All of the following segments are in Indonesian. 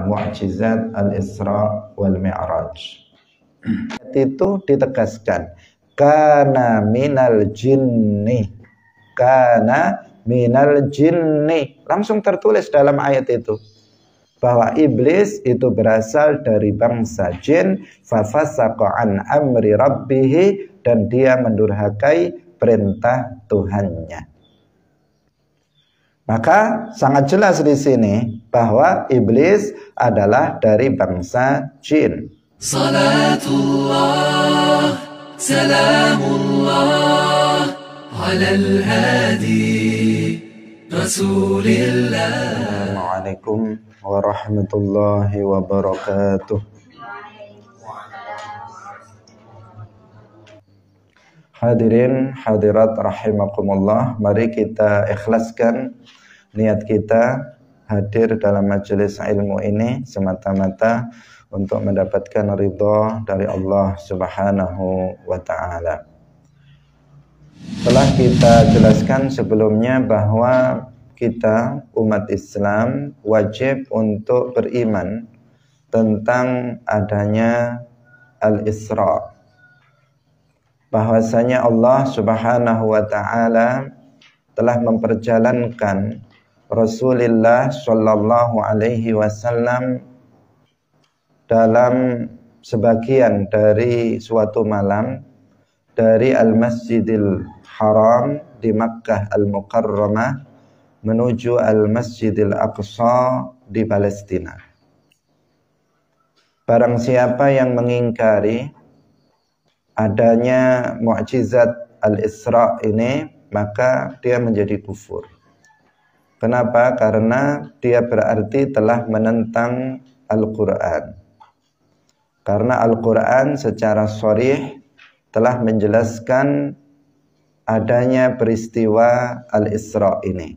Mu'jizat Al-Isra wal Mi'raj. Itu ditegaskan kana minal jinni, kana minal jinni, langsung tertulis dalam ayat itu bahwa iblis itu berasal dari bangsa jin, fafasaqa an amri rabbih, dan dia mendurhakai perintah Tuhannya. Maka sangat jelas di sini bahwa iblis adalah dari bangsa jin. Salatullah, salamullah, alal hadi, Rasulillah. Assalamualaikum warahmatullahi wabarakatuh. Hadirin hadirat rahimakumullah, mari kita ikhlaskan niat kita hadir dalam majelis ilmu ini semata-mata untuk mendapatkan ridha dari Allah Subhanahu wa taala. Telah kita jelaskan sebelumnya bahwa kita umat Islam wajib untuk beriman tentang adanya Al-Isra, bahwasanya Allah Subhanahu wa taala telah memperjalankan Rasulullah sallallahu alaihi wasallam dalam sebagian dari suatu malam dari Al-Masjidil Haram di Makkah Al-Mukarramah menuju Al-Masjidil Aqsa di Palestina. Barang siapa yang mengingkari adanya mukjizat Al-Isra ini, maka dia menjadi kufur. Kenapa? Karena dia berarti telah menentang Al-Quran. Karena Al-Quran secara sharih telah menjelaskan adanya peristiwa Al-Isra ini,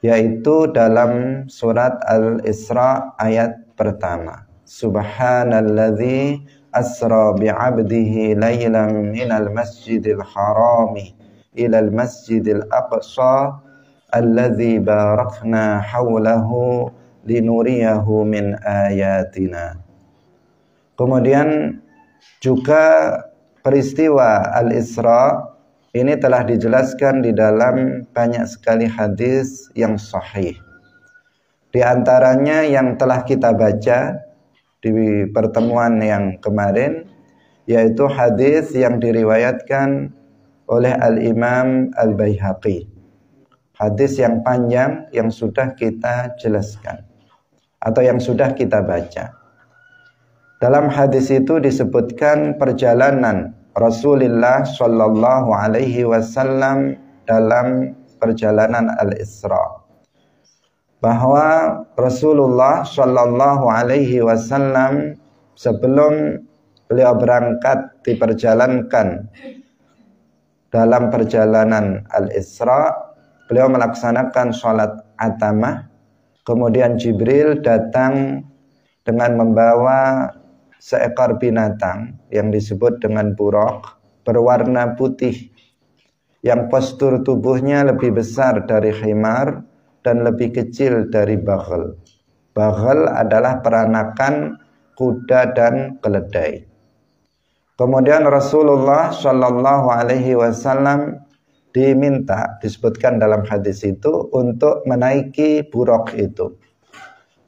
yaitu dalam surat Al-Isra ayat pertama. Subhanalladzi asra bi'abdihi laylan minal masjidil harami ilal masjidil aqsa alladzi barakna hawlahu linuriyahu min ayatina. Kemudian juga peristiwa Al-Isra ini telah dijelaskan di dalam banyak sekali hadis yang sahih. Di antaranya yang telah kita baca di pertemuan yang kemarin, yaitu hadis yang diriwayatkan oleh Al-Imam Al-Baihaqi. Hadis yang panjang yang sudah kita jelaskan atau yang sudah kita baca. Dalam hadis itu disebutkan perjalanan Rasulullah sallallahu alaihi wasallam dalam perjalanan Al-Isra, bahwa Rasulullah sallallahu alaihi wasallam sebelum beliau berangkat diperjalankan dalam perjalanan Al-Isra, beliau melaksanakan sholat atamah. Kemudian Jibril datang dengan membawa seekor binatang yang disebut dengan buraq, berwarna putih, yang postur tubuhnya lebih besar dari khimar dan lebih kecil dari baghl. Baghl adalah peranakan kuda dan keledai. Kemudian Rasulullah Shallallahu Alaihi Wasallam diminta, disebutkan dalam hadis itu, untuk menaiki buraq itu.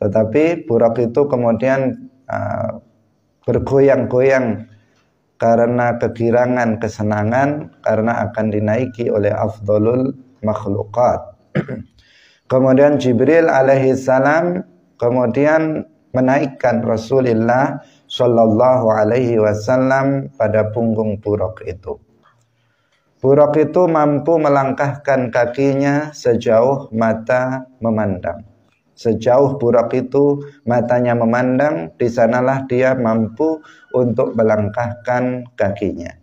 Tetapi buraq itu kemudian bergoyang-goyang karena kegirangan, kesenangan, karena akan dinaiki oleh afdalul makhluqat. Kemudian Jibril alaihi salam kemudian menaikkan Rasulullah sallallahu alaihi wasallam pada punggung buraq itu. Buraq itu mampu melangkahkan kakinya sejauh mata memandang. Sejauh buraq itu matanya memandang, di sanalah dia mampu untuk melangkahkan kakinya.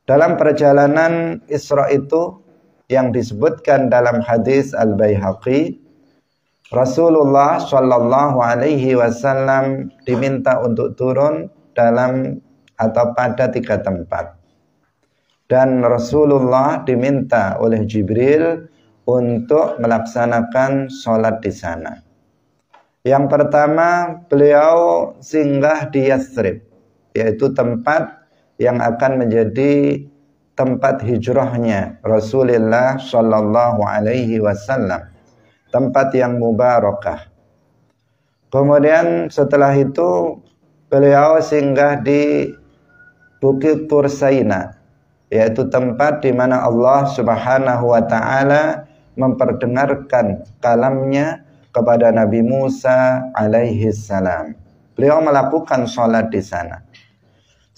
Dalam perjalanan Isra itu yang disebutkan dalam hadis Al-Baihaqi, Rasulullah Shallallahu Alaihi Wasallam diminta untuk turun dalam atau pada 3 tempat, dan Rasulullah diminta oleh Jibril untuk melaksanakan sholat di sana. Yang pertama, beliau singgah di Yathrib, yaitu tempat yang akan menjadi tempat hijrahnya Rasulullah Shallallahu Alaihi Wasallam, tempat yang mubarakah. Kemudian setelah itu beliau singgah di Bukit Tur Saina, yaitu tempat di mana Allah Subhanahu wa taala memperdengarkan kalamnya kepada Nabi Musa alaihi salam. Beliau melakukan sholat di sana.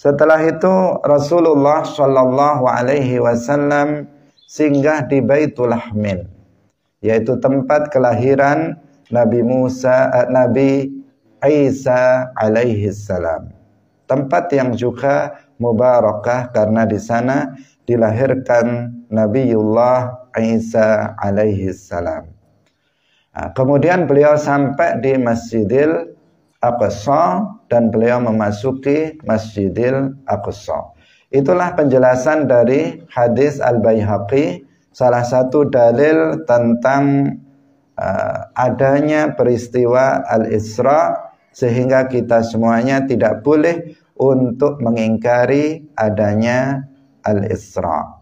Setelah itu Rasulullah Shallallahu Alaihi Wasallam singgah di Baitul Lahmin, yaitu tempat kelahiran Nabi Isa alaihi salam. Tempat yang juga mubarakah karena di sana dilahirkan Nabiullah Isa alaihi salam. Kemudian beliau sampai di Masjidil Aqsa dan beliau memasuki Masjidil Aqsa. Itulah penjelasan dari hadis Al-Baihaqi, salah satu dalil tentang adanya peristiwa Al-Isra, sehingga kita semuanya tidak boleh untuk mengingkari adanya Al-Isra.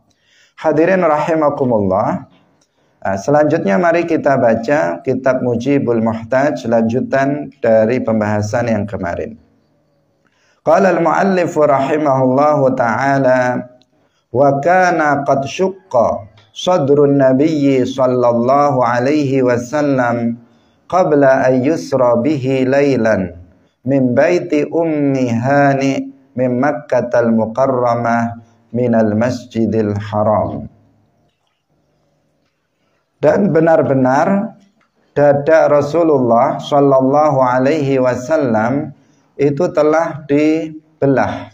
Hadirin rahimakumullah. Selanjutnya mari kita baca kitab Mujibul Muhtaj, lanjutan dari pembahasan yang kemarin. Qala al-muallif rahimahullahu ta'ala, wa kana qad syukka sadrun nabiyyi sallallahu alaihi wasallam qabla an yusra bihi laylan min baiti ummi hani min Makkatal Mukarramah minal Masjidil Haram. Dan benar-benar dada Rasulullah Shallallahu Alaihi Wasallam itu telah dibelah.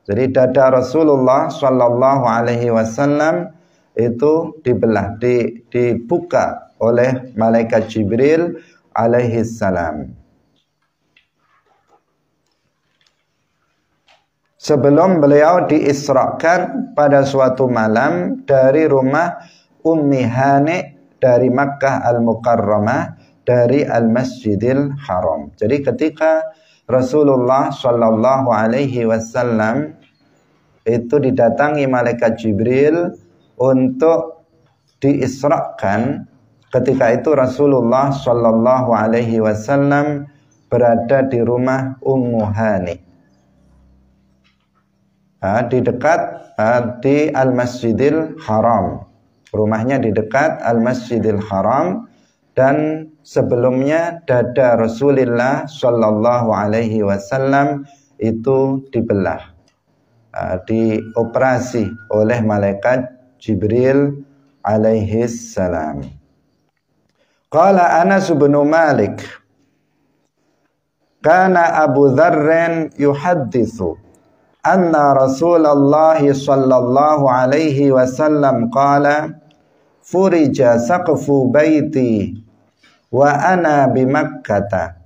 Jadi dada Rasulullah Shallallahu Alaihi Wasallam itu dibelah, dibuka oleh malaikat Jibril alaihi salam. Sebelum beliau diisrakan pada suatu malam dari rumah Ummi Hani dari Makkah Al-Mukarramah, dari Al-Masjidil Haram. Jadi ketika Rasulullah Shallallahu Alaihi Wasallam itu didatangi malaikat Jibril untuk diisrakan, ketika itu Rasulullah Shallallahu Alaihi Wasallam berada di rumah Ummu Hani, di dekat di Al-Masjidil Haram. Rumahnya di dekat Al-Masjidil Haram, dan sebelumnya dada Rasulullah Shallallahu Alaihi Wasallam itu dibelah, dioperasi oleh malaikat Jibril alaihi salam. Qala Anas bin Malik, kana Abu Dzarr yuhadditsu anna Rasulullah sallallahu alaihi wasallam qala furija saqfu baiti wa ana bi Makkah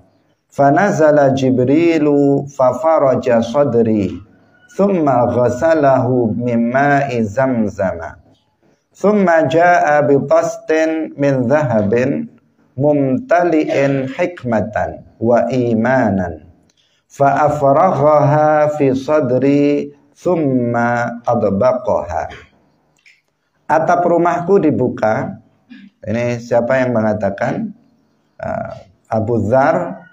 fanazala Jibrilu fafaraja sadri thumma ghasalahu min ma'i zamzama thumma jaa bi tastin min dhahabin mumtali'in hikmatan wa imanan fa afraghaha fi sadri thumma adbaqaha. Atap rumahku dibuka. Ini siapa yang mengatakan? Abu Dzar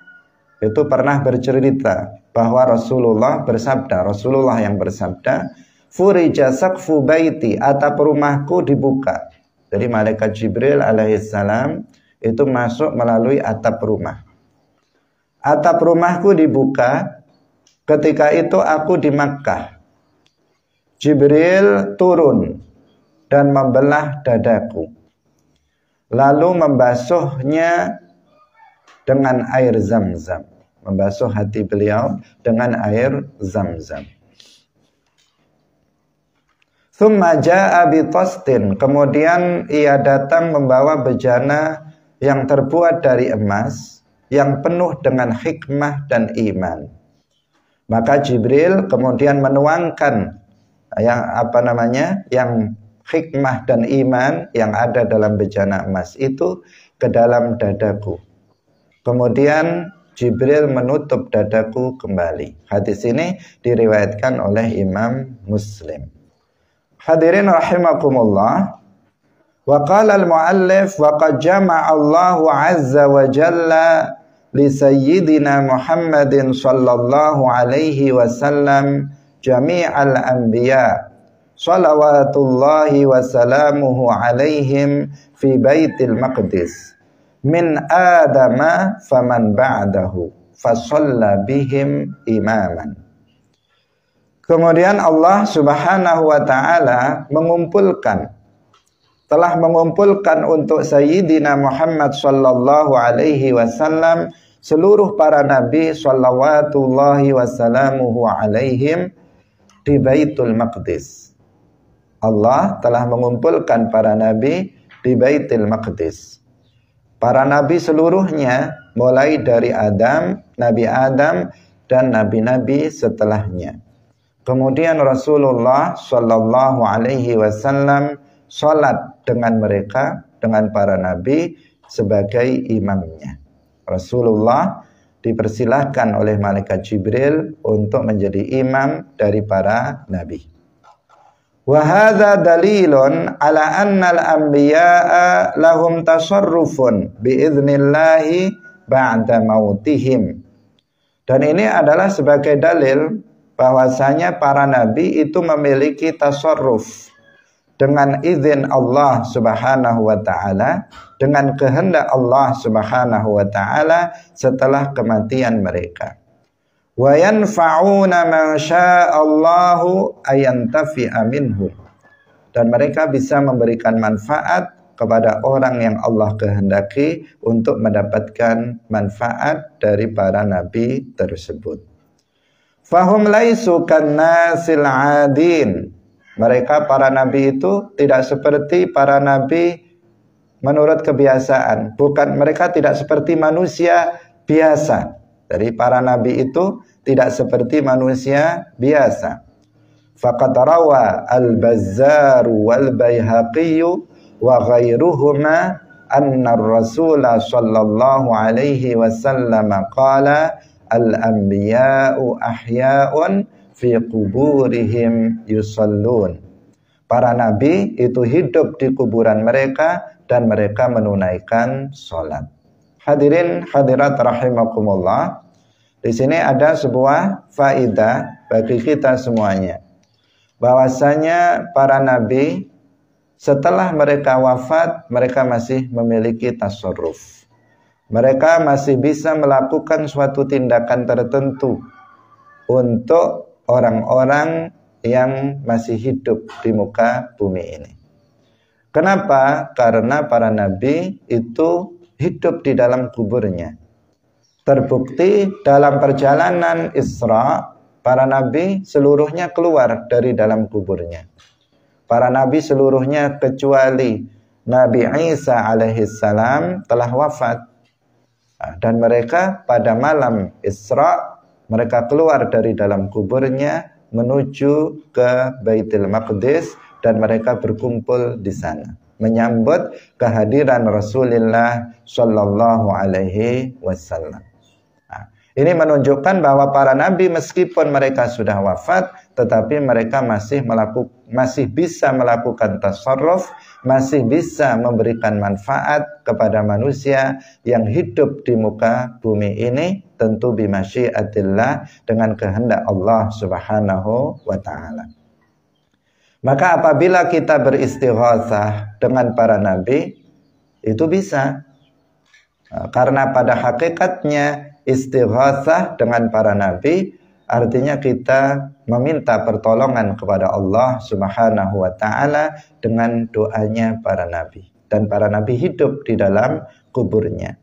itu pernah bercerita bahwa Rasulullah bersabda, Rasulullah yang bersabda, furija saqfu baiti, atap rumahku dibuka. Jadi malaikat Jibril alaihissalam itu masuk melalui atap rumah. Atap rumahku dibuka, ketika itu aku di Makkah. Jibril turun dan membelah dadaku, lalu membasuhnya dengan air Zamzam, membasuh hati beliau dengan air Zamzam. Tsumma jaa bi tastin, kemudian ia datang membawa bejana yang terbuat dari emas, yang penuh dengan hikmah dan iman. Maka Jibril kemudian menuangkan yang hikmah dan iman yang ada dalam bejana emas itu ke dalam dadaku. Kemudian Jibril menutup dadaku kembali. Hadis ini diriwayatkan oleh Imam Muslim. Hadirin rahimakumullah. Wa qala al-muallif wa qad jama'a Allahu 'azza wa jalla li sayyidina Muhammadin sallallahu alaihi wasallam jami'al anbiya salawatullahi wa salamuhu alaihim fi baitil maqdis min adama faman ba'dahu fasalla bihim imaman. Kemudian Allah Subhanahu wa taala telah mengumpulkan untuk Sayyidina Muhammad sallallahu alaihi wasallam seluruh para nabi salawatullahi wassalamuhu alaihim di Baitul Maqdis. Allah telah mengumpulkan para nabi di Baitul Maqdis. Para nabi seluruhnya mulai dari Nabi Adam dan nabi-nabi setelahnya. Kemudian Rasulullah sallallahu alaihi wasallam salat dengan mereka, dengan para nabi sebagai imamnya. Rasulullah dipersilahkan oleh malaikat Jibril untuk menjadi imam dari para nabi. Wa hadza dalilun ala anna al-anbiya'a lahum tasarrufun biidznillahi ba'da mautihim. Dan ini adalah sebagai dalil bahwasanya para nabi itu memiliki tasarruf dengan izin Allah Subhanahu wa taala, dengan kehendak Allah Subhanahu wa taala setelah kematian mereka. Wa yanfa'una man sya'allahu ayantafi'a minhum. Dan mereka bisa memberikan manfaat kepada orang yang Allah kehendaki untuk mendapatkan manfaat dari para nabi tersebut. Fahum laisu kannasil 'adin. Mereka para nabi itu tidak seperti para nabi menurut kebiasaan. Mereka tidak seperti manusia biasa. Jadi para nabi itu tidak seperti manusia biasa. Faqad rawa al-Bazzar wal Baihaqi wa ghairuhuma anna ar-Rasul sallallahu alaihi wasallam qala al-anbiya'u ahya'un fi quburihim yusallun. Para nabi itu hidup di kuburan mereka dan mereka menunaikan salat. Hadirin hadirat rahimakumullah. Di sini ada sebuah faidah bagi kita semuanya. Bahwasanya para nabi setelah mereka wafat, mereka masih memiliki tasarruf. Mereka masih bisa melakukan suatu tindakan tertentu untuk orang-orang yang masih hidup di muka bumi ini. Kenapa? Karena para nabi itu hidup di dalam kuburnya. Terbukti dalam perjalanan Isra, para nabi seluruhnya keluar dari dalam kuburnya. Para nabi seluruhnya kecuali Nabi Isa alaihissalam telah wafat. Dan mereka pada malam Isra, mereka keluar dari dalam kuburnya menuju ke Baitul Maqdis dan mereka berkumpul di sana menyambut kehadiran Rasulullah sallallahu alaihi wasallam. Ini menunjukkan bahwa para nabi meskipun mereka sudah wafat, tetapi mereka masih bisa melakukan tasarruf, masih bisa memberikan manfaat kepada manusia yang hidup di muka bumi ini, tentu bimasyiatillah, dengan kehendak Allah Subhanahu wa taala. Maka apabila kita beristighatsah dengan para nabi, itu bisa. Karena pada hakikatnya istighatsah dengan para nabi artinya kita meminta pertolongan kepada Allah Subhanahu wa taala dengan doanya para nabi, dan para nabi hidup di dalam kuburnya.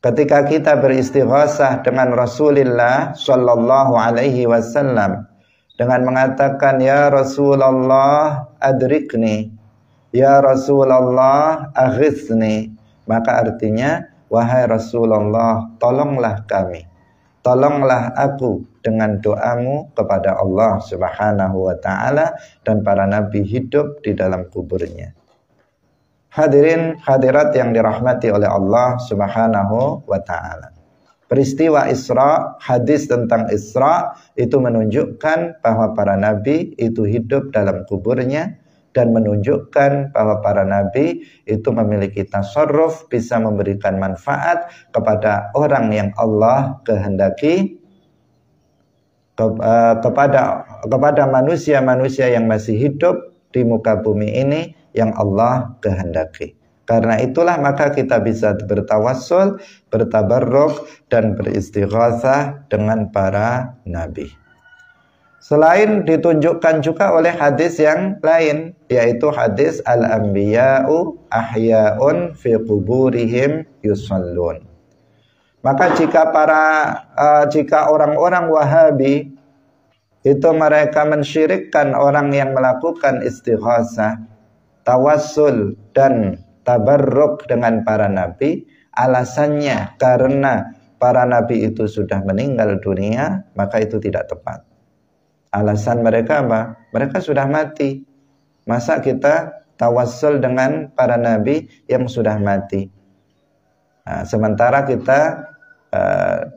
Ketika kita beristighatsah dengan Rasulullah sallallahu alaihi wasallam dengan mengatakan ya Rasulullah adrikni, ya Rasulullah aghithni, maka artinya wahai Rasulullah, tolonglah kami, tolonglah aku dengan doamu kepada Allah Subhanahu wa ta'ala, dan para nabi hidup di dalam kuburnya. Hadirin hadirat yang dirahmati oleh Allah Subhanahu wa ta'ala, peristiwa Isra, hadis tentang Isra itu menunjukkan bahwa para nabi itu hidup dalam kuburnya, dan menunjukkan bahwa para nabi itu memiliki tasarruf, bisa memberikan manfaat kepada orang yang Allah kehendaki, kepada manusia-manusia yang masih hidup di muka bumi ini yang Allah kehendaki. Karena itulah maka kita bisa bertawassul, bertabarruk, dan beristighatsah dengan para nabi. Selain ditunjukkan juga oleh hadis yang lain, yaitu hadis al-anbiya'u ahya'un fi quburihim yusallun. Maka jika orang-orang Wahabi itu mereka mensyirikkan orang yang melakukan istighasah, tawassul, dan tabarruk dengan para nabi, alasannya karena para nabi itu sudah meninggal dunia, maka itu tidak tepat. Alasan mereka apa? Mereka sudah mati. Masa kita tawassul dengan para nabi yang sudah mati? Nah, sementara kita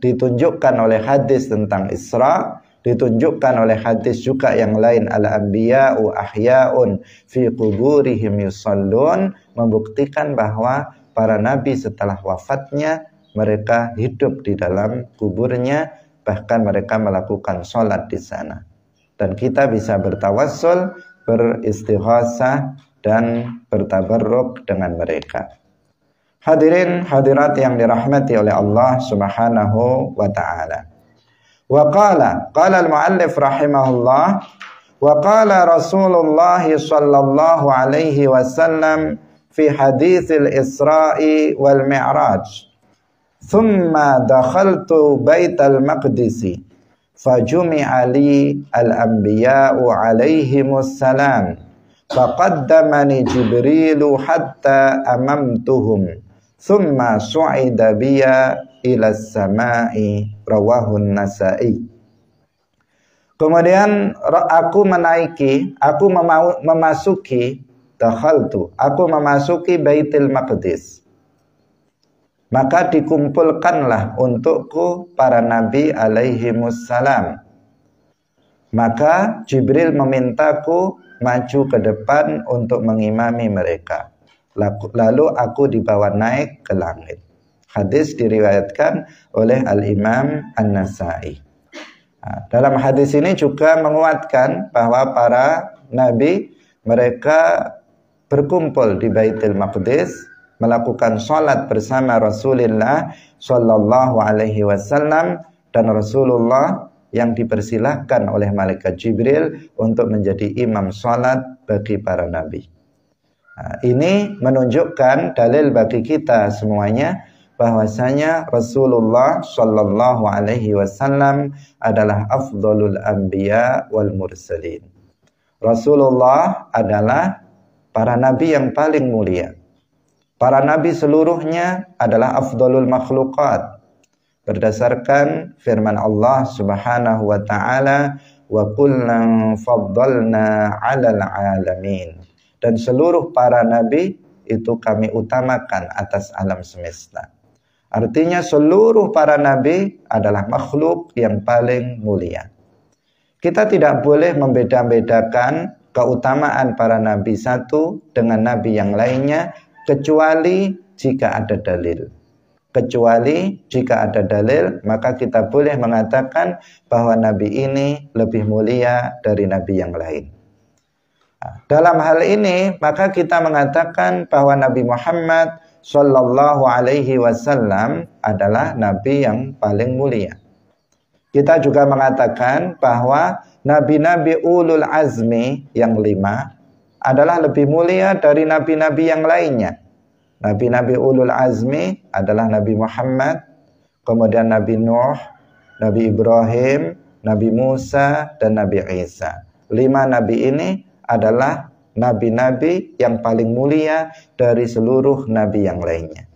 ditunjukkan oleh hadis tentang Isra, ditunjukkan oleh hadis juga yang lain, al-anbiya'u ahya'un fi quburihim yusallun, membuktikan bahwa para nabi setelah wafatnya mereka hidup di dalam kuburnya, bahkan mereka melakukan sholat di sana. Dan kita bisa bertawassul, beristighasah, dan bertabarruk dengan mereka. Hadirin hadirat yang dirahmati oleh Allah Subhanahu wa ta'ala. Wa qala al-muallif rahimahullah, wa qala Rasulullah sallallahu alaihi wasallam fi haditsil Isra'i wal Mi'raj, thumma dakhaltu baital maqdisi fajumi'a li al-anbiya'u alaihimus salam faqaddamani Jibrilu hatta amamtuhum thumma su'ida biya ila samai, rawahun Nasa'i. Kemudian aku memasuki Baitul Maqdis. Maka dikumpulkanlah untukku para nabi alaihimussalam. Maka Jibril memintaku maju ke depan untuk mengimami mereka. Lalu aku dibawa naik ke langit. Hadis diriwayatkan oleh Al-Imam An-Nasa'i. Nah, dalam hadis ini juga menguatkan bahwa para nabi mereka berkumpul di Baitul Maqdis, melakukan sholat bersama Rasulullah Sallallahu Alaihi Wasallam, dan Rasulullah yang dipersilahkan oleh malaikat Jibril untuk menjadi imam sholat bagi para nabi. Nah, ini menunjukkan dalil bagi kita semuanya bahwasanya Rasulullah Sallallahu Alaihi Wasallam adalah afdalul anbiya wal mursalin. Rasulullah adalah para nabi yang paling mulia. Para nabi seluruhnya adalah afdalul makhluqat. Berdasarkan firman Allah Subhanahu wa ta'ala, wa kullan faddalna 'alal 'alamin. Dan seluruh para nabi itu kami utamakan atas alam semesta. Artinya seluruh para nabi adalah makhluk yang paling mulia. Kita tidak boleh membeda-bedakan keutamaan para nabi satu dengan nabi yang lainnya, kecuali jika ada dalil. Maka kita boleh mengatakan bahwa nabi ini lebih mulia dari nabi yang lain. Dalam hal ini, maka kita mengatakan bahwa Nabi Muhammad Sallallahu Alaihi Wasallam adalah nabi yang paling mulia. Kita juga mengatakan bahwa nabi-nabi ulul azmi yang 5 adalah lebih mulia dari nabi-nabi yang lainnya. Nabi-nabi ulul azmi adalah Nabi Muhammad, kemudian Nabi Nuh, Nabi Ibrahim, Nabi Musa, dan Nabi Isa. 5 nabi ini adalah nabi-nabi yang paling mulia dari seluruh nabi yang lainnya.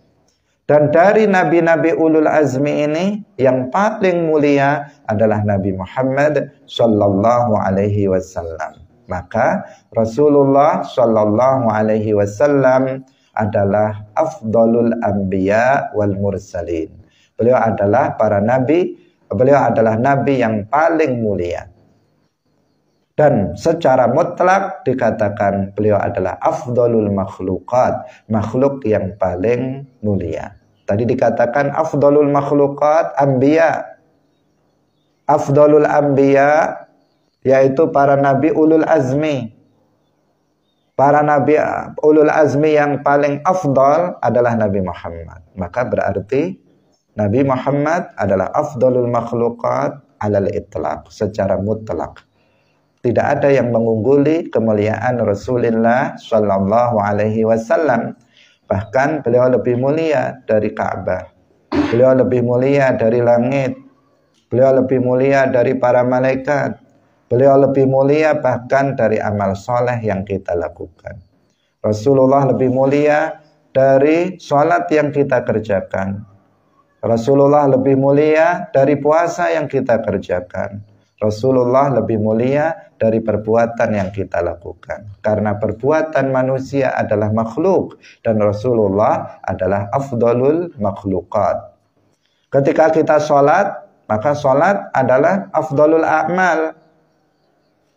Dan dari nabi-nabi ulul azmi ini yang paling mulia adalah Nabi Muhammad sallallahu alaihi wasallam. Maka Rasulullah sallallahu alaihi wasallam adalah afdalul anbiya wal mursalin. Beliau adalah nabi yang paling mulia. Dan secara mutlak dikatakan beliau adalah afdalul makhluqat, makhluk yang paling mulia. Tadi dikatakan afdalul makhluqat anbiya. Afdalul anbiya yaitu para nabi ulul azmi. Para nabi ulul azmi yang paling afdal adalah Nabi Muhammad. Maka berarti Nabi Muhammad adalah afdalul makhluqat alal itlaq, secara mutlak. Tidak ada yang mengungguli kemuliaan Rasulullah sallallahu alaihi wasallam. Bahkan beliau lebih mulia dari Ka'bah. Beliau lebih mulia dari langit. Beliau lebih mulia dari para malaikat. Beliau lebih mulia bahkan dari amal soleh yang kita lakukan. Rasulullah lebih mulia dari sholat yang kita kerjakan. Rasulullah lebih mulia dari puasa yang kita kerjakan. Rasulullah lebih mulia dari perbuatan yang kita lakukan. Karena perbuatan manusia adalah makhluk dan Rasulullah adalah afdalul makhluqat. Ketika kita sholat, maka sholat adalah afdalul a'mal.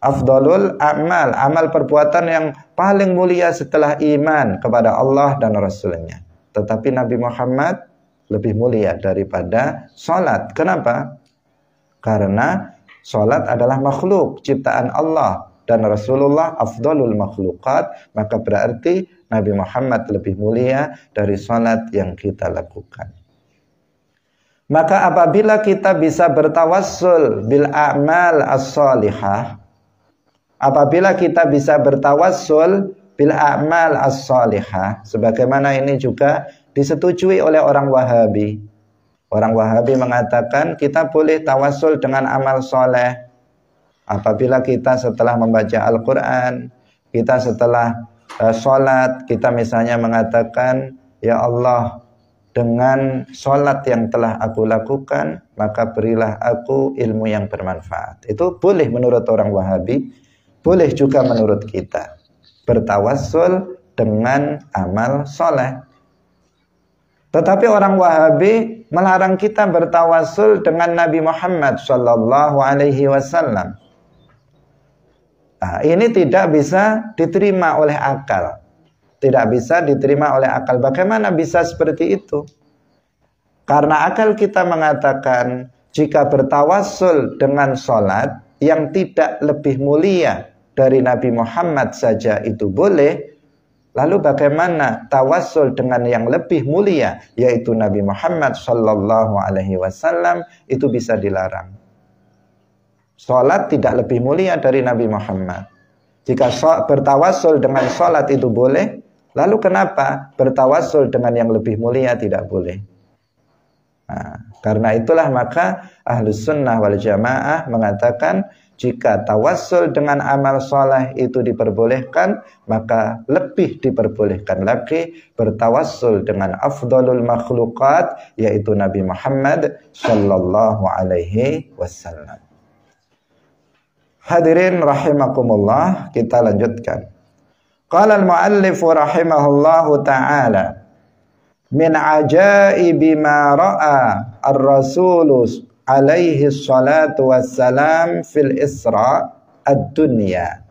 Afdalul a'mal, amal perbuatan yang paling mulia setelah iman kepada Allah dan Rasulnya. Tetapi Nabi Muhammad lebih mulia daripada sholat. Kenapa? Karena sholat adalah makhluk, ciptaan Allah. Dan Rasulullah afdalul makhluqat. Maka berarti Nabi Muhammad lebih mulia dari sholat yang kita lakukan. Maka apabila kita bisa bertawassul bil a'mal as-salihah, apabila kita bisa bertawassul bil a'mal as-salihah, sebagaimana ini juga disetujui oleh orang Wahabi. Orang Wahabi mengatakan kita boleh tawassul dengan amal soleh. Apabila kita setelah membaca Al-Quran, kita setelah sholat, kita misalnya mengatakan, ya Allah, dengan sholat yang telah aku lakukan, maka berilah aku ilmu yang bermanfaat. Itu boleh menurut orang Wahabi, boleh juga menurut kita. Bertawassul dengan amal soleh. Tetapi orang Wahabi melarang kita bertawassul dengan Nabi Muhammad sallallahu alaihi wasallam. Nah, ini tidak bisa diterima oleh akal. Tidak bisa diterima oleh akal. Bagaimana bisa seperti itu? Karena akal kita mengatakan jika bertawassul dengan sholat yang tidak lebih mulia dari Nabi Muhammad saja itu boleh. Lalu bagaimana tawassul dengan yang lebih mulia yaitu Nabi Muhammad sallallahu alaihi wasallam itu bisa dilarang. Salat tidak lebih mulia dari Nabi Muhammad. Jika bertawassul dengan salat itu boleh, lalu kenapa bertawassul dengan yang lebih mulia tidak boleh? Nah, karena itulah maka Ahlus Sunnah wal Jamaah mengatakan jika tawassul dengan amal soleh itu diperbolehkan, maka lebih diperbolehkan lagi bertawassul dengan afdalul makhluqat, yaitu Nabi Muhammad sallallahu alaihi wasallam. Hadirin rahimakumullah, kita lanjutkan. Qala al-muallif rahimahullahu ta'ala, min ajaibi ma ra'a ar-rasulus alaihi salatu wassalam fil Isra ad-dunya.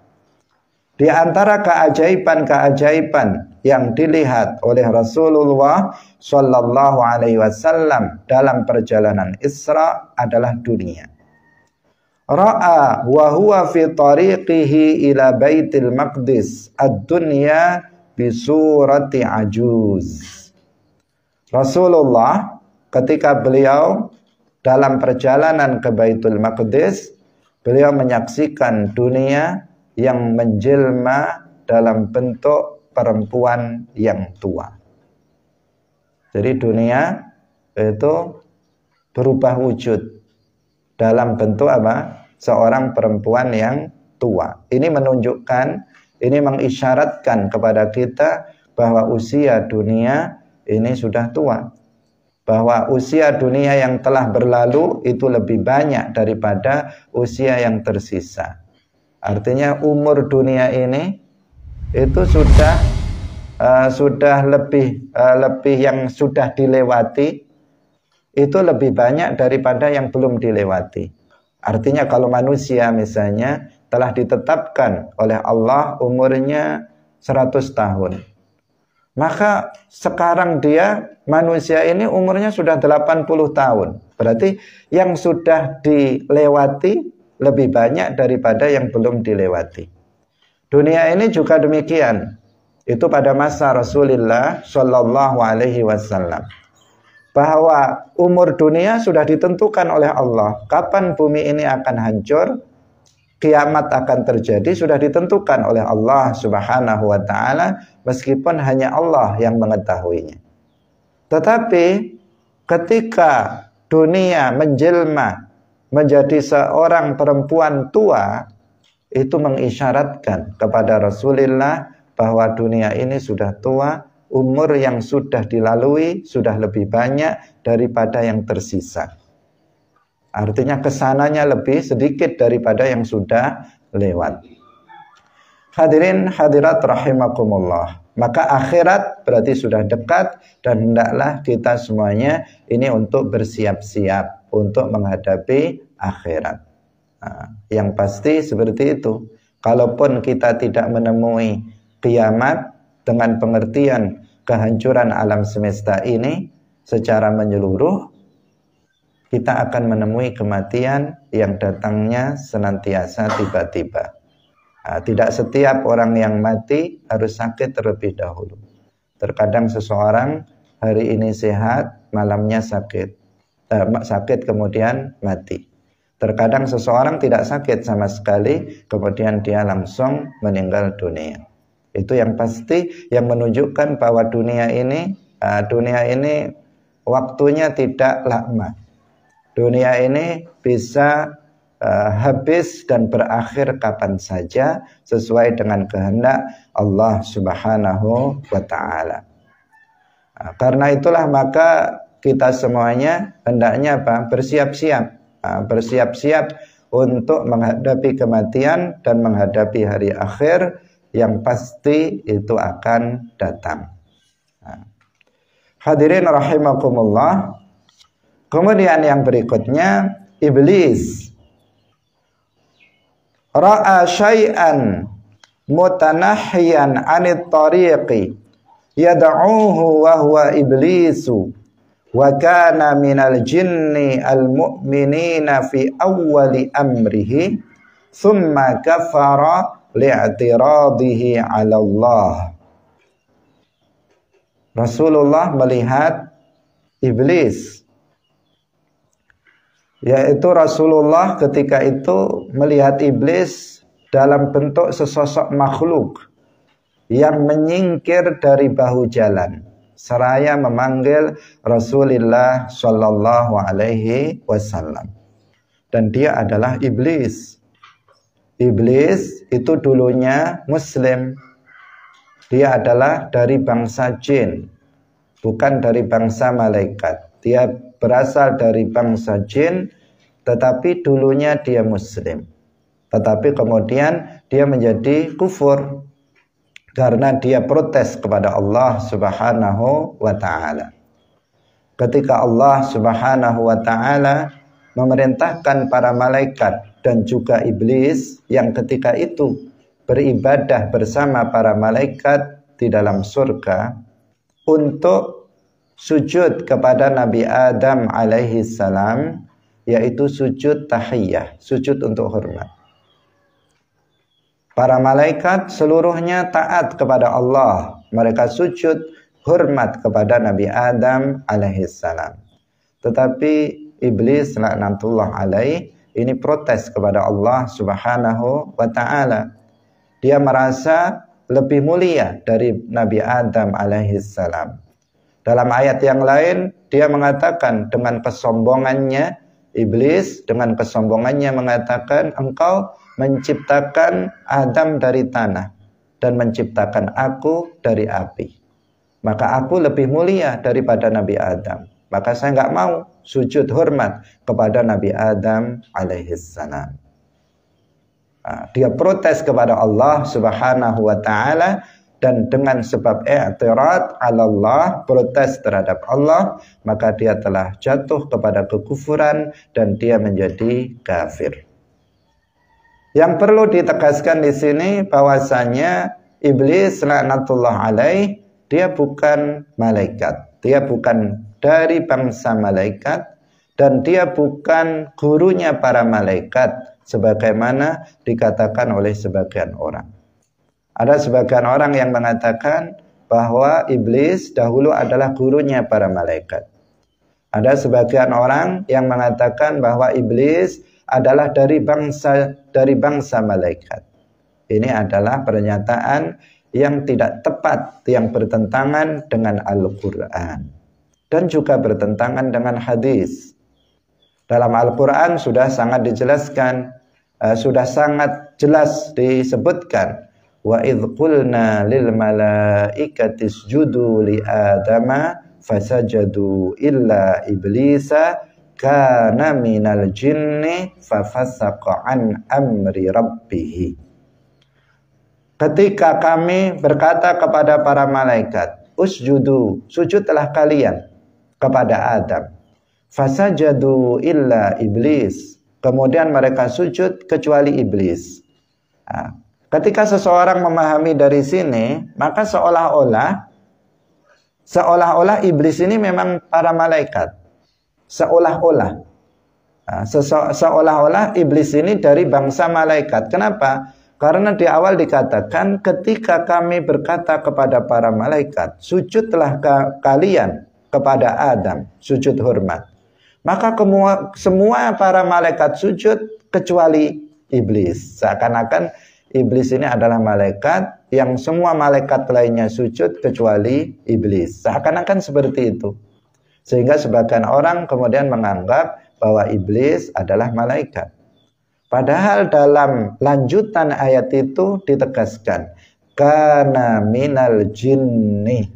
Di antara keajaiban-keajaiban yang dilihat oleh Rasulullah sallallahu alaihi wasallam dalam perjalanan Isra adalah dunia. Ra'a wa huwa fi tariqihi ila Baitul Maqdis ad-dunya bi surati ajuz. Rasulullah ketika beliau dalam perjalanan ke Baitul Maqdis, beliau menyaksikan dunia yang menjelma dalam bentuk perempuan yang tua. Jadi dunia itu berubah wujud dalam bentuk apa? Seorang perempuan yang tua. Ini menunjukkan, ini mengisyaratkan kepada kita bahwa usia dunia ini sudah tua. bahwa usia dunia yang telah berlalu itu lebih banyak daripada usia yang tersisa. Artinya umur dunia ini itu sudah lebih yang sudah dilewati itu lebih banyak daripada yang belum dilewati. Artinya kalau manusia misalnya telah ditetapkan oleh Allah umurnya 100 tahun. Maka sekarang manusia ini umurnya sudah 80 tahun. Berarti yang sudah dilewati lebih banyak daripada yang belum dilewati. Dunia ini juga demikian. Itu pada masa Rasulullah Shallallahu Alaihi Wasallam. Bahwa umur dunia sudah ditentukan oleh Allah. Kapan bumi ini akan hancur, kiamat akan terjadi, sudah ditentukan oleh Allah Subhanahu wa ta'ala, meskipun hanya Allah yang mengetahuinya. Tetapi ketika dunia menjelma menjadi seorang perempuan tua, itu mengisyaratkan kepada Rasulullah bahwa dunia ini sudah tua, umur yang sudah dilalui sudah lebih banyak daripada yang tersisa. Artinya kesananya lebih sedikit daripada yang sudah lewat. Hadirin hadirat rahimakumullah. Maka akhirat berarti sudah dekat dan hendaklah kita semuanya ini untuk bersiap-siap untuk menghadapi akhirat. Nah, yang pasti seperti itu. Kalaupun kita tidak menemui kiamat dengan pengertian kehancuran alam semesta ini secara menyeluruh, kita akan menemui kematian yang datangnya senantiasa tiba-tiba. Nah, tidak setiap orang yang mati harus sakit terlebih dahulu. Terkadang seseorang hari ini sehat, malamnya sakit kemudian mati. Terkadang seseorang tidak sakit sama sekali, kemudian dia langsung meninggal dunia. Itu yang pasti yang menunjukkan bahwa dunia ini waktunya tidak lama. Dunia ini bisa habis dan berakhir kapan saja sesuai dengan kehendak Allah Subhanahu wa ta'ala. Karena itulah maka kita semuanya hendaknya bersiap-siap untuk menghadapi kematian dan menghadapi hari akhir yang pasti itu akan datang. Hadirin rahimakumullah. Kemudian yang berikutnya, iblis ra'a syai'an mutanahhiyan 'anit tariqi yad'uhu wa huwa iblisu wa kana minal jinni al-mu'minina fi awwali amrihi thumma kafara li'tiradihi 'ala Allah. Rasulullah melihat iblis, yaitu Rasulullah ketika itu melihat iblis dalam bentuk sesosok makhluk yang menyingkir dari bahu jalan seraya memanggil Rasulullah Shallallahu Alaihi Wasallam. Dan dia adalah iblis. Iblis itu dulunya Muslim. Dia adalah dari bangsa jin, bukan dari bangsa malaikat. Dia berasal dari bangsa jin, tetapi dulunya dia Muslim. Tetapi kemudian dia menjadi kufur karena dia protes kepada Allah Subhanahu wa ta'ala. Ketika Allah Subhanahu wa ta'ala memerintahkan para malaikat dan juga iblis yang ketika itu beribadah bersama para malaikat di dalam surga untuk sujud kepada Nabi Adam alaihi salam, yaitu sujud tahiyyah, sujud untuk hormat. Para malaikat seluruhnya taat kepada Allah. Mereka sujud hormat kepada Nabi Adam alaihi salam. Tetapi iblis laknatullah alaih ini protes kepada Allah Subhanahu wa ta'ala. Dia merasa lebih mulia dari Nabi Adam alaihi salam. Dalam ayat yang lain, dia mengatakan dengan kesombongannya, iblis dengan kesombongannya mengatakan, engkau menciptakan Adam dari tanah dan menciptakan aku dari api. Maka aku lebih mulia daripada Nabi Adam. maka saya nggak mau sujud hormat kepada Nabi Adam alaihissalam. Dia protes kepada Allah Subhanahu wa ta'ala, dan dengan sebab i'tirad 'ala Allah, protes terhadap Allah, maka dia telah jatuh kepada kekufuran dan dia menjadi kafir. Yang perlu ditegaskan di sini bahwasanya iblis laknatullah alaih, dia bukan malaikat, dia bukan dari bangsa malaikat, dan dia bukan gurunya para malaikat sebagaimana dikatakan oleh sebagian orang. Ada sebagian orang yang mengatakan bahwa iblis dahulu adalah gurunya para malaikat. Ada sebagian orang yang mengatakan bahwa iblis adalah dari bangsa malaikat. Ini adalah pernyataan yang tidak tepat, yang bertentangan dengan Al-Quran dan juga bertentangan dengan hadis. Dalam Al-Quran sudah sangat dijelaskan, sudah sangat jelas disebutkan, wa idh qulna lil malaikati isjudu li adama fasajadu illa iblisa kana minal jinni fafasaqa an amri rabbih. Ketika kami berkata kepada para malaikat, usjudu, sujudlah kalian kepada Adam. Fasajadu illa iblis. Kemudian mereka sujud kecuali iblis. Nah, ketika seseorang memahami dari sini, maka seolah-olah iblis ini memang para malaikat. Seolah-olah. Nah, seolah-olah iblis ini dari bangsa malaikat. Kenapa? Karena di awal dikatakan ketika kami berkata kepada para malaikat, sujudlah kalian kepada Adam, sujud hormat. Maka semua para malaikat sujud kecuali iblis. Seakan-akan iblis ini adalah malaikat yang semua malaikat lainnya sujud kecuali iblis. Seakan-akan seperti itu. Sehingga sebagian orang kemudian menganggap bahwa iblis adalah malaikat. Padahal dalam lanjutan ayat itu ditegaskan, kana minal jinni.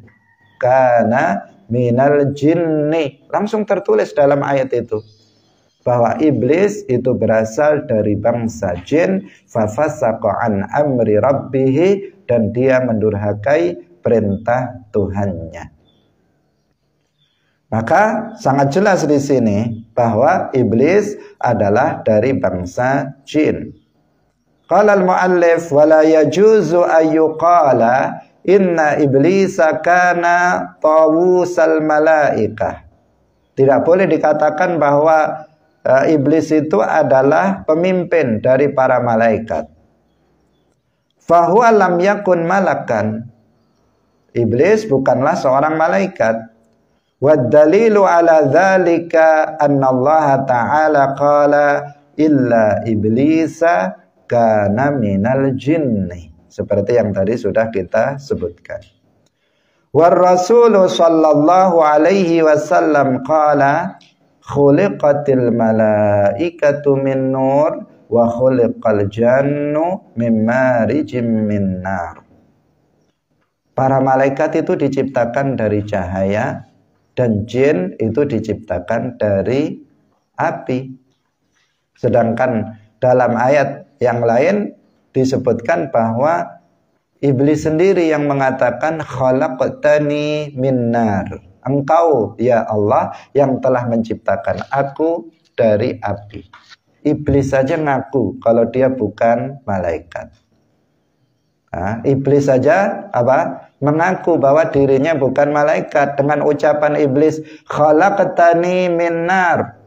Kana minal jinni. Langsung tertulis dalam ayat itu bahwa iblis itu berasal dari bangsa jin, fafasaqa an amri rabbih, dan dia mendurhakai perintah Tuhannya. Maka sangat jelas di sini bahwa iblis adalah dari bangsa jin. Qala al-muallif wala yajuzu ayyuqala inna iblisa kana tawusal malaikah. Tidak boleh dikatakan bahwa iblis itu adalah pemimpin dari para malaikat. Fahuwa lam yakun malakan. Iblis bukanlah seorang malaikat. Waddalilu ala dzalika anna Allah ta'ala qala illa iblisa kana minal jinni. Seperti yang tadi sudah kita sebutkan. War Rasul sallallahu alaihi wasallam qala khuliqatil malaikatu min nur wa khuliqal jannu min marijim min nar. Para malaikat itu diciptakan dari cahaya, dan jin itu diciptakan dari api. Sedangkan dalam ayat yang lain disebutkan bahwa iblis sendiri yang mengatakan khalaqtani min nar. Engkau ya Allah yang telah menciptakan aku dari api. Iblis saja ngaku kalau dia bukan malaikat. Nah, iblis saja mengaku bahwa dirinya bukan malaikat dengan ucapan iblis, khalaqtani min nar.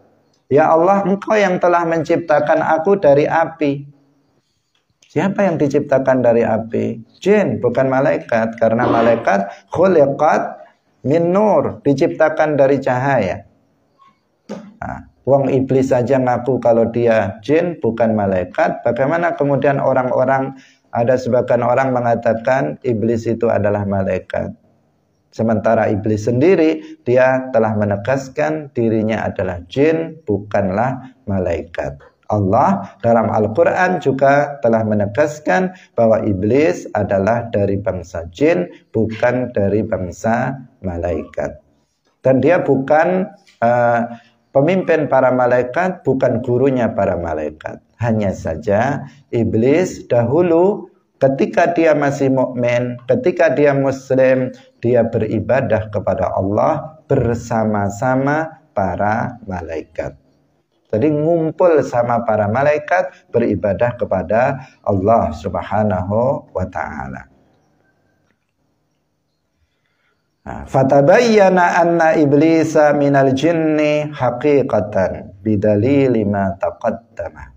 Ya Allah, engkau yang telah menciptakan aku dari api. Siapa yang diciptakan dari api? Jin, bukan malaikat. Karena malaikat khuliqat min nur, diciptakan dari cahaya. Nah, wong iblis saja ngaku kalau dia jin, bukan malaikat. Bagaimana kemudian ada sebagian orang mengatakan iblis itu adalah malaikat. Sementara iblis sendiri, dia telah menegaskan dirinya adalah jin, bukanlah malaikat. Allah dalam Al-Quran juga telah menegaskan bahwa iblis adalah dari bangsa jin, bukan dari bangsa malaikat. Dan dia bukan pemimpin para malaikat, bukan gurunya para malaikat. Hanya saja iblis dahulu ketika dia masih mukmin, ketika dia muslim, dia beribadah kepada Allah bersama-sama para malaikat. Jadi ngumpul sama para malaikat beribadah kepada Allah Subhanahu wa ta'ala. Fatabayyana anna iblisa minal jinni haqiqatan bidalili ma taqaddama.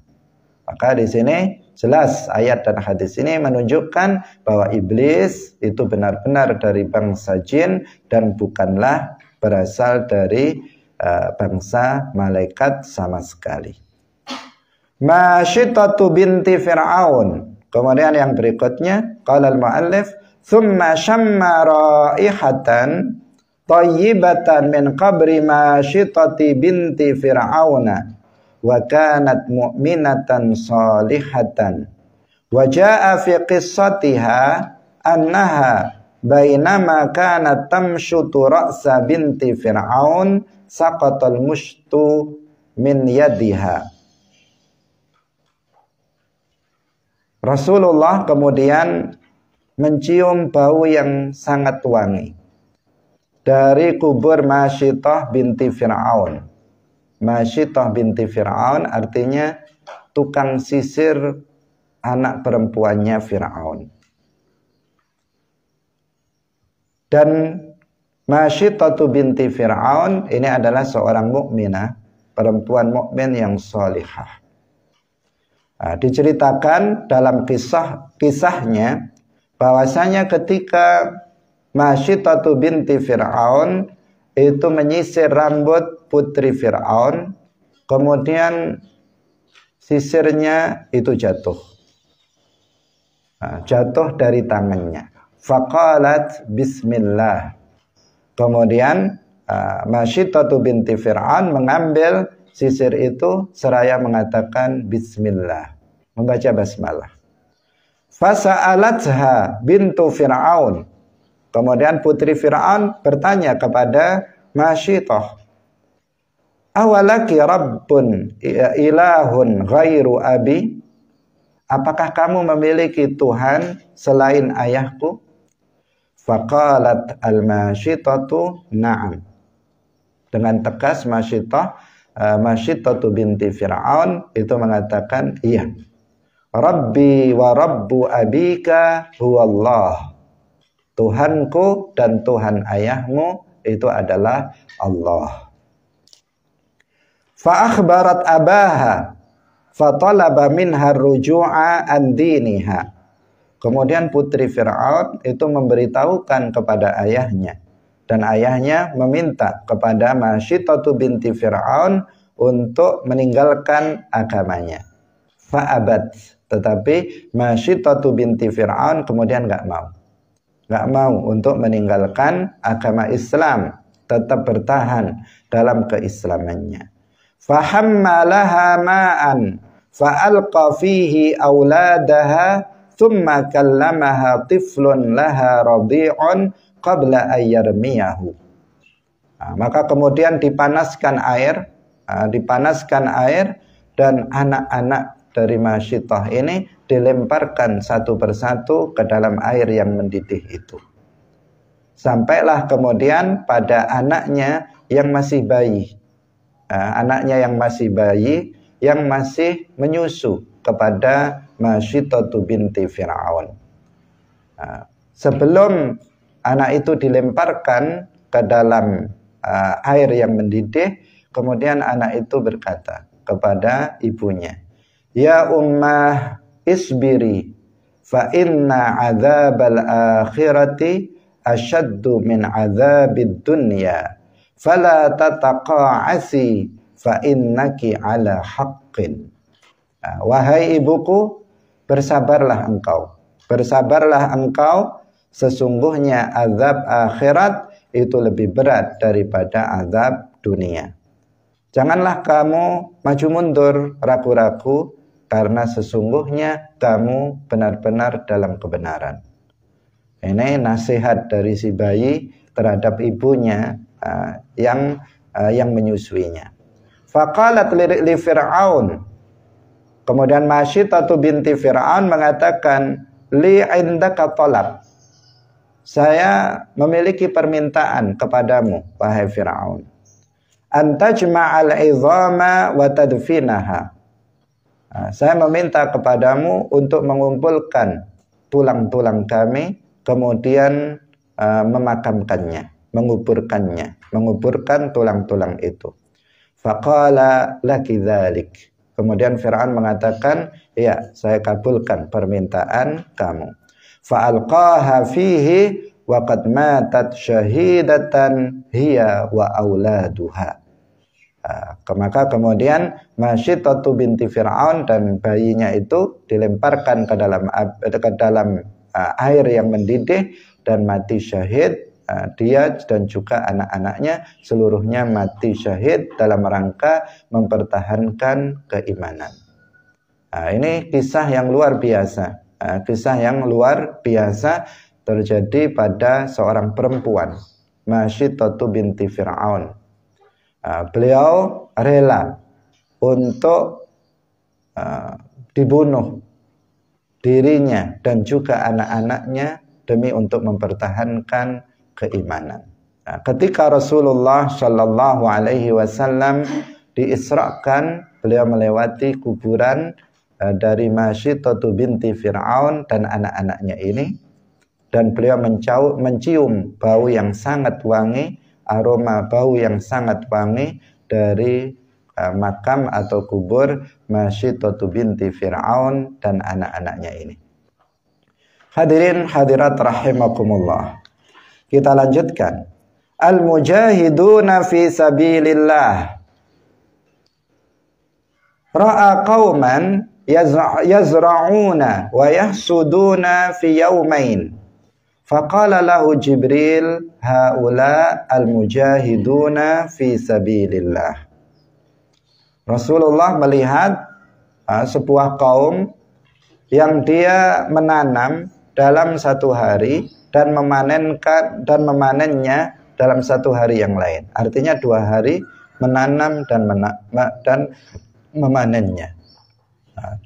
Maka di sini jelas ayat dan hadis ini menunjukkan bahwa iblis itu benar-benar dari bangsa jin dan bukanlah berasal dari bangsa malaikat sama sekali. Masyitatu binti Fir'aun. Kemudian yang berikutnya qala al-muallif thumma shamma raihatan tayyibatan min qabri Masyitati binti Fir'auna wa kanat mu'minatan salihatan wa jaa fi qissatiha annaha bainama kanat tamshutu ra'sa binti Fir'aun saqatal mushtu min yadiha. Rasulullah kemudian mencium bau yang sangat wangi dari kubur Masyitah binti Fir'aun. Masyitah binti Fir'aun artinya tukang sisir anak perempuannya Fir'aun. Dan Masyitah binti Fir'aun ini adalah seorang mukminah, perempuan mukmin yang salihah. Diceritakan dalam kisahnya bahwasanya ketika Masyitah binti Fir'aun itu menyisir rambut putri Fir'aun, kemudian sisirnya itu jatuh. Jatuh dari tangannya. Faqalat bismillah. Kemudian Masyitah binti Fir'aun mengambil sisir itu seraya mengatakan bismillah, membaca basmalah. Fasa'alatha bintu Fir'aun. Kemudian putri Fir'aun bertanya kepada Masyitah, awalaki rabbun ilahun ghairu abi? Apakah kamu memiliki Tuhan selain ayahku? Faqalat al-Masyitatu na'am. Dengan tegas Masyitah binti Fir'aun itu mengatakan iya. Rabbi wa rabbu abika huwallah. Tuhanku dan Tuhan ayahmu itu adalah Allah. Fa akhbarat abaha fa talaba minha ruju'a an diniha. Kemudian putri Fir'aun itu memberitahukan kepada ayahnya, dan ayahnya meminta kepada Masyitah binti Fir'aun untuk meninggalkan agamanya. Fa'abat. Tetapi Masyitah binti Fir'aun kemudian nggak mau untuk meninggalkan agama Islam, tetap bertahan dalam keislamannya. Fahammalaha ma'an fa'alqa fihi auladaha thumma kallamaha tiflun laha radi'un qabla ayyarmiyahu. Maka kemudian dipanaskan air dan anak-anak dari Masyitah ini dilemparkan satu persatu ke dalam air yang mendidih itu. Sampailah kemudian pada anaknya yang masih bayi. Anaknya yang masih bayi, yang masih menyusu kepada Masyitah binti Fir'aun. Sebelum anak itu dilemparkan ke dalam air yang mendidih, kemudian anak itu berkata kepada ibunya, ya ummah isbiri fa inna adzabal akhirati asyaddu min adzabid dunya fala tataqa'asi fa innaki ala haqqin. Wahai ibuku, bersabarlah engkau, sesungguhnya azab akhirat itu lebih berat daripada azab dunia. Janganlah kamu maju mundur, ragu-ragu, karena sesungguhnya kamu benar-benar dalam kebenaran. Ini nasihat dari si bayi terhadap ibunya yang menyusuinya. Faqalat li Fir'aun, kemudian Masyitatu binti Fir'aun mengatakan, li indaka talab, saya memiliki permintaan kepadamu wahai Fir'aun, antajma'al idhama wa tadfinaha, saya meminta kepadamu untuk mengumpulkan tulang-tulang kami, kemudian memakamkannya, menguburkan tulang-tulang itu. Faqala laki dzalik, kemudian Fir'aun mengatakan, ya, saya kabulkan permintaan kamu. Fa'alqaha fihi wa qad matat syahidatan hiya wa auladuha. Maka kemudian Masyitatu binti Fir'aun dan bayinya itu dilemparkan ke dalam air yang mendidih dan mati syahid. Dia dan juga anak-anaknya seluruhnya mati syahid dalam rangka mempertahankan keimanan. Ini kisah yang luar biasa. Kisah yang luar biasa terjadi pada seorang perempuan, Masyitatu binti Fir'aun. Beliau rela untuk dibunuh dirinya dan juga anak-anaknya demi untuk mempertahankan keimanan. Ketika Rasulullah Shallallahu Alaihi Wasallam diisrakan, beliau melewati kuburan dari Masyitatu binti Fir'aun dan anak-anaknya ini, dan beliau mencium bau yang sangat wangi, aroma bau yang sangat wangi dari makam atau kubur Masyitatu binti Fir'aun dan anak-anaknya ini. Hadirin hadirat rahimakumullah, kita lanjutkan. Al-mujahiduna fi sabilillah ra'a qauman yazra'una wa yahsuduna fi yawmain. Faqala lahu Jibril, haula al-mujahiduna fi sabilillah. Rasulullah melihat sebuah kaum yang dia menanam dalam satu hari dan memanennya dalam satu hari yang lain. Artinya 2 hari menanam dan memanennya.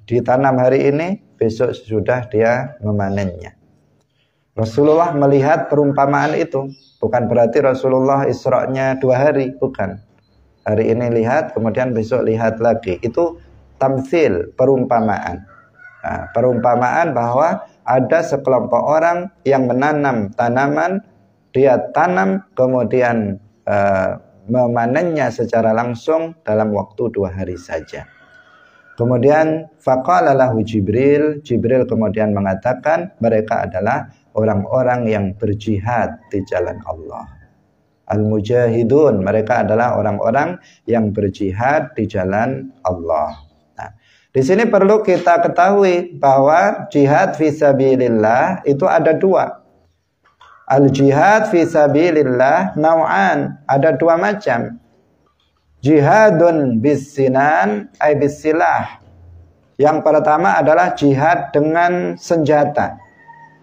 Ditanam hari ini, besok sudah dia memanennya. Rasulullah melihat perumpamaan itu. Bukan berarti Rasulullah Isra-nya 2 hari, bukan. Hari ini lihat, kemudian besok lihat lagi. Itu tamtsil, perumpamaan. Perumpamaan bahwa ada sekelompok orang yang menanam tanaman, dia tanam kemudian memanennya secara langsung dalam waktu 2 hari saja. Kemudian faqala lahu Jibril, Jibril kemudian mengatakan mereka adalah orang-orang yang berjihad di jalan Allah. Al-mujahidun, mereka adalah orang-orang yang berjihad di jalan Allah. Nah, di sini perlu kita ketahui bahwa jihad fisabilillah itu ada 2. Al-jihad fisabilillah nau'an, ada 2 macam. Jihadun bisinan ay bisilah. Yang pertama adalah jihad dengan senjata,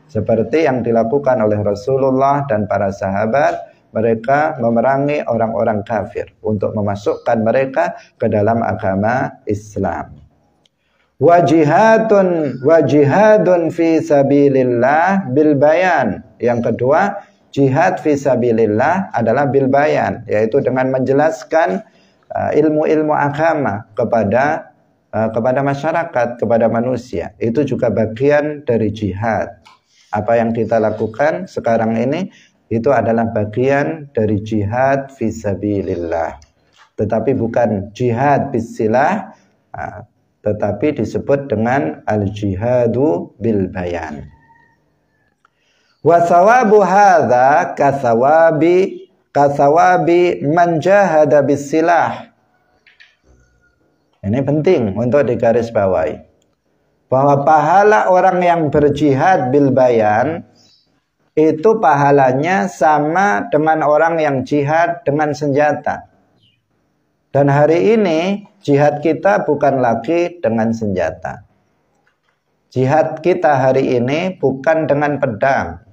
seperti yang dilakukan oleh Rasulullah dan para sahabat. Mereka memerangi orang-orang kafir untuk memasukkan mereka ke dalam agama Islam. Wajihadun fi sabilillah bil bayan. Yang kedua, jihad fi sabilillah adalah bil bayan, yaitu dengan menjelaskan ilmu-ilmu agama kepada masyarakat, kepada manusia. Itu juga bagian dari jihad. Apa yang kita lakukan sekarang ini itu adalah bagian dari jihad fisabilillah. Tetapi bukan jihad bisilah, tetapi disebut dengan al-jihadu bil bayan. Wa thawabu hadza kathawabi man jahada bisilah. Ini penting untuk digarisbawahi, bahwa pahala orang yang berjihad bil bayan itu pahalanya sama dengan orang yang jihad dengan senjata. Dan hari ini jihad kita bukan lagi dengan senjata. Jihad kita hari ini bukan dengan pedang,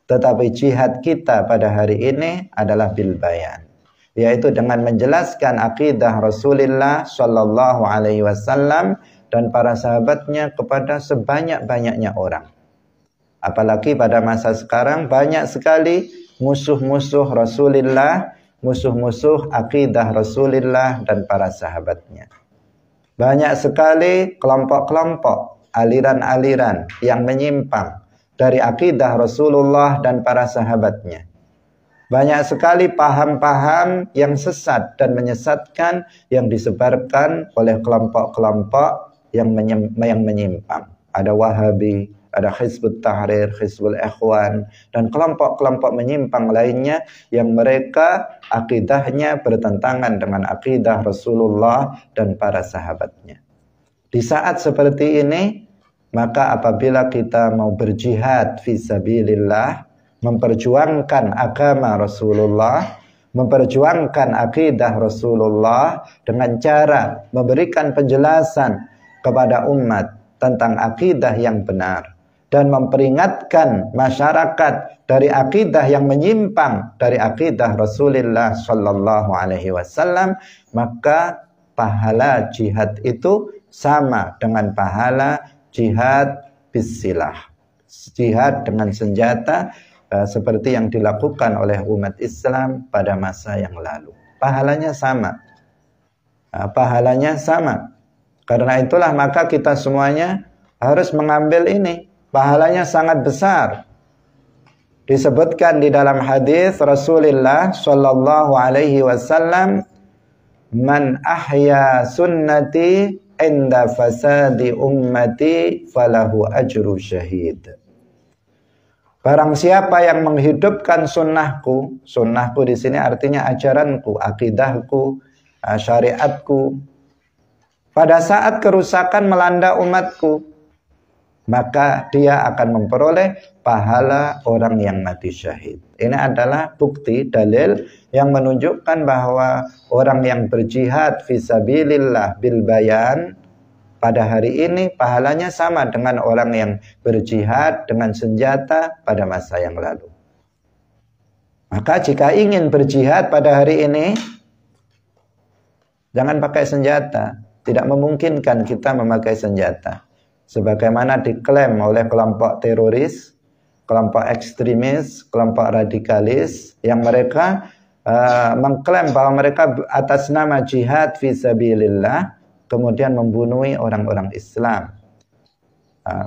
tetapi jihad kita pada hari ini adalah bil bayan. yaitu dengan menjelaskan akidah Rasulullah Shallallahu Alaihi Wasallam dan para sahabatnya kepada sebanyak-banyaknya orang. Apalagi pada masa sekarang banyak sekali musuh-musuh Rasulullah, musuh-musuh akidah Rasulullah dan para sahabatnya. Banyak sekali kelompok-kelompok, aliran-aliran yang menyimpang dari akidah Rasulullah dan para sahabatnya. Banyak sekali paham-paham yang sesat dan menyesatkan yang disebarkan oleh kelompok-kelompok yang menyimpang. Ada Wahabi, ada Hizbut Tahrir, Hizbul Ikhwan, dan kelompok-kelompok menyimpang lainnya yang mereka akidahnya bertentangan dengan akidah Rasulullah dan para sahabatnya. Di saat seperti ini, maka apabila kita mau berjihad fisabilillah, memperjuangkan agama Rasulullah, memperjuangkan akidah Rasulullah dengan cara memberikan penjelasan kepada umat tentang akidah yang benar dan memperingatkan masyarakat dari akidah yang menyimpang dari akidah Rasulullah Shallallahu Alaihi Wasallam, maka pahala jihad itu sama dengan pahala jihad bisilah, jihad dengan senjata, seperti yang dilakukan oleh umat Islam pada masa yang lalu. Pahalanya sama. Pahalanya sama. Karena itulah maka kita semuanya harus mengambil ini. Pahalanya sangat besar. Disebutkan di dalam hadis Rasulullah Shallallahu Alaihi Wasallam, "Man ahya sunnati inda fasadi ummati falahu ajru syahid." Barang siapa yang menghidupkan sunnahku, sunnahku di sini artinya ajaranku, akidahku, syariatku, pada saat kerusakan melanda umatku, maka dia akan memperoleh pahala orang yang mati syahid. Ini adalah bukti, dalil yang menunjukkan bahwa orang yang berjihad fisabilillah bil bayan pada hari ini pahalanya sama dengan orang yang berjihad dengan senjata pada masa yang lalu. Maka jika ingin berjihad pada hari ini, jangan pakai senjata. Tidak memungkinkan kita memakai senjata. Sebagaimana diklaim oleh kelompok teroris, kelompok ekstremis, kelompok radikalis, yang mereka mengklaim bahwa mereka atas nama jihad fisabilillah kemudian membunuhi orang-orang Islam,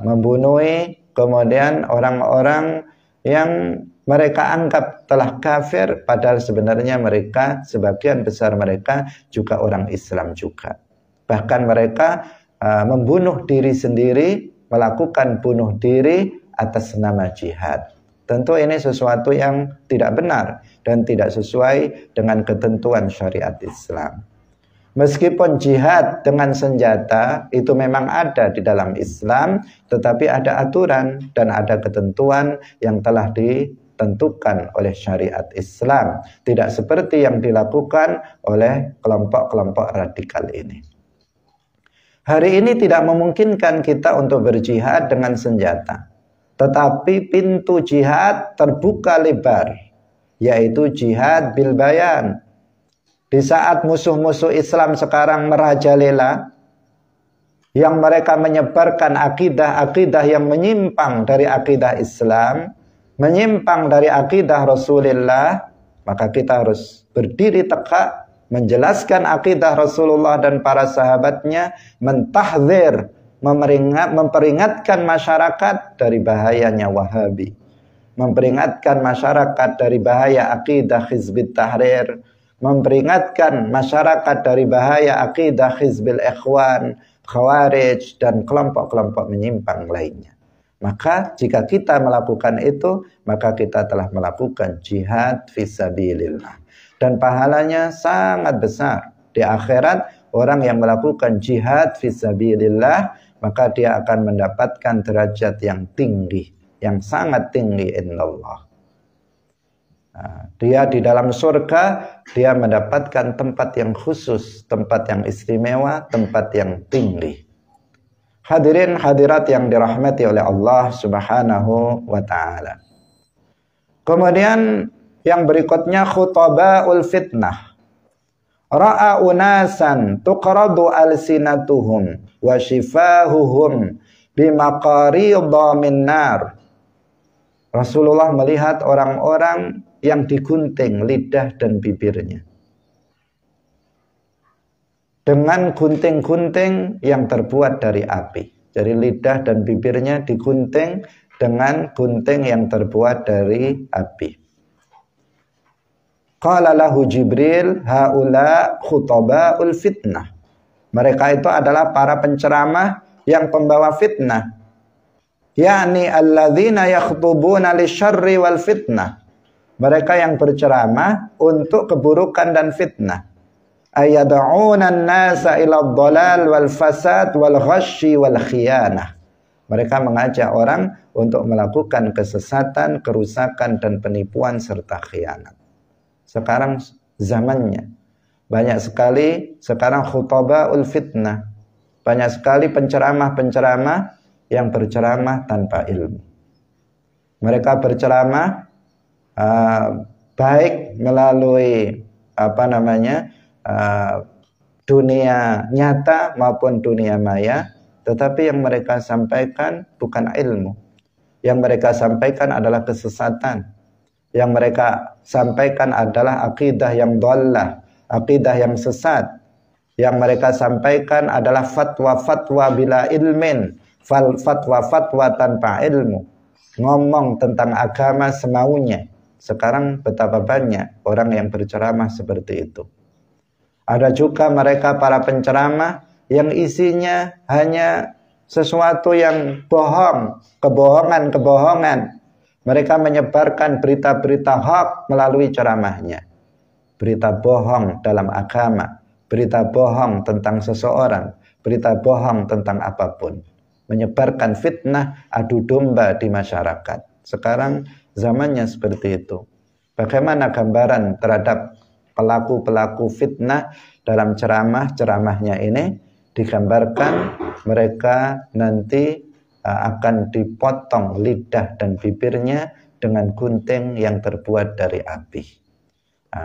membunuhi kemudian orang-orang yang mereka anggap telah kafir, padahal sebenarnya mereka, sebagian besar mereka juga orang Islam juga. Bahkan mereka membunuh diri sendiri, melakukan bunuh diri atas nama jihad. Tentu ini sesuatu yang tidak benar dan tidak sesuai dengan ketentuan syariat Islam. Meskipun jihad dengan senjata itu memang ada di dalam Islam, tetapi ada aturan dan ada ketentuan yang telah ditentukan oleh syariat Islam. Tidak seperti yang dilakukan oleh kelompok-kelompok radikal ini. Hari ini tidak memungkinkan kita untuk berjihad dengan senjata. Tetapi pintu jihad terbuka lebar, yaitu jihad bil bayan. Di saat musuh-musuh Islam sekarang merajalela, yang mereka menyebarkan akidah-akidah yang menyimpang dari akidah Islam, menyimpang dari akidah Rasulullah, maka kita harus berdiri tegak, menjelaskan akidah Rasulullah dan para sahabatnya, mentahdzir, memperingatkan masyarakat dari bahayanya Wahabi, memperingatkan masyarakat dari bahaya akidah Hizbut Tahrir, memperingatkan masyarakat dari bahaya akidah Hizbul Ikhwan, Khawarij, dan kelompok-kelompok menyimpang lainnya. Maka jika kita melakukan itu, maka kita telah melakukan jihad fisabilillah. Dan pahalanya sangat besar. Di akhirat, orang yang melakukan jihad fisabilillah, maka dia akan mendapatkan derajat yang tinggi, yang sangat tinggi indallah. Dia di dalam surga, dia mendapatkan tempat yang khusus, tempat yang istimewa, tempat yang tinggi. Hadirin hadirat yang dirahmati oleh Allah Subhanahu wa ta'ala. Kemudian yang berikutnya khutabaul fitnah. ra'a unasan tuqradu alsinatuhum wa shifahuhum bimaqaridha min nar. Rasulullah melihat orang-orang yang digunting lidah dan bibirnya dengan gunting-gunting yang terbuat dari api. Jadi lidah dan bibirnya digunting dengan gunting yang terbuat dari api. Qala lahu Jibril haula khutaba'ul fitnah. Mereka itu adalah para penceramah yang pembawa fitnah. Yakni alladzina yakhtubuna lisyarri wal fitnah. Mereka yang berceramah untuk keburukan dan fitnah. Ayad'una an-nasa ila ad-dhalal wal fasad wal ghasyi wal khiyanah. Mereka mengajak orang untuk melakukan kesesatan, kerusakan dan penipuan serta khianat. Sekarang zamannya banyak sekali sekarang khutaba'ul fitnah. Banyak sekali penceramah-penceramah yang berceramah tanpa ilmu. Mereka berceramah baik melalui dunia nyata maupun dunia maya, tetapi yang mereka sampaikan bukan ilmu. Yang mereka sampaikan adalah kesesatan. Yang mereka sampaikan adalah akidah yang dhallah, akidah yang sesat. Yang mereka sampaikan adalah fatwa-fatwa bila ilmin, fatwa-fatwa tanpa ilmu. Ngomong tentang agama semaunya. Sekarang betapa banyak orang yang berceramah seperti itu. Ada juga mereka para penceramah yang isinya hanya sesuatu yang bohong, kebohongan-kebohongan. Mereka menyebarkan berita-berita hoax melalui ceramahnya. Berita bohong dalam agama, berita bohong tentang seseorang, berita bohong tentang apapun. Menyebarkan fitnah, adu domba di masyarakat. Sekarang zamannya seperti itu. Bagaimana gambaran terhadap pelaku-pelaku fitnah dalam ceramahnya ini? Digambarkan mereka nanti akan dipotong lidah dan bibirnya dengan gunting yang terbuat dari api.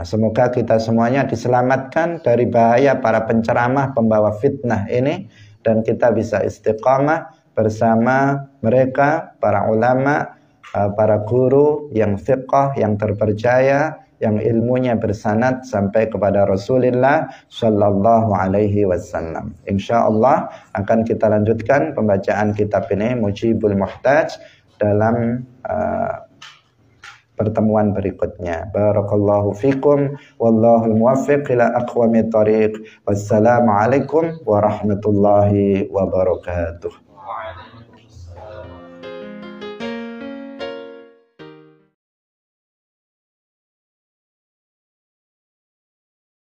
Semoga kita semuanya diselamatkan dari bahaya para penceramah pembawa fitnah ini, dan kita bisa istiqamah bersama mereka, para ulama, para guru yang thiqah, yang terpercaya, yang ilmunya bersanad sampai kepada Rasulullah Sallallahu Alaihi Wasallam. InsyaAllah akan kita lanjutkan pembacaan kitab ini, Mujibul Muhtaj, dalam pertemuan berikutnya. Barakallahu fikum, wallahul muwaffiq ila aqwamit thariq. Wassalamualaikum warahmatullahi wabarakatuh.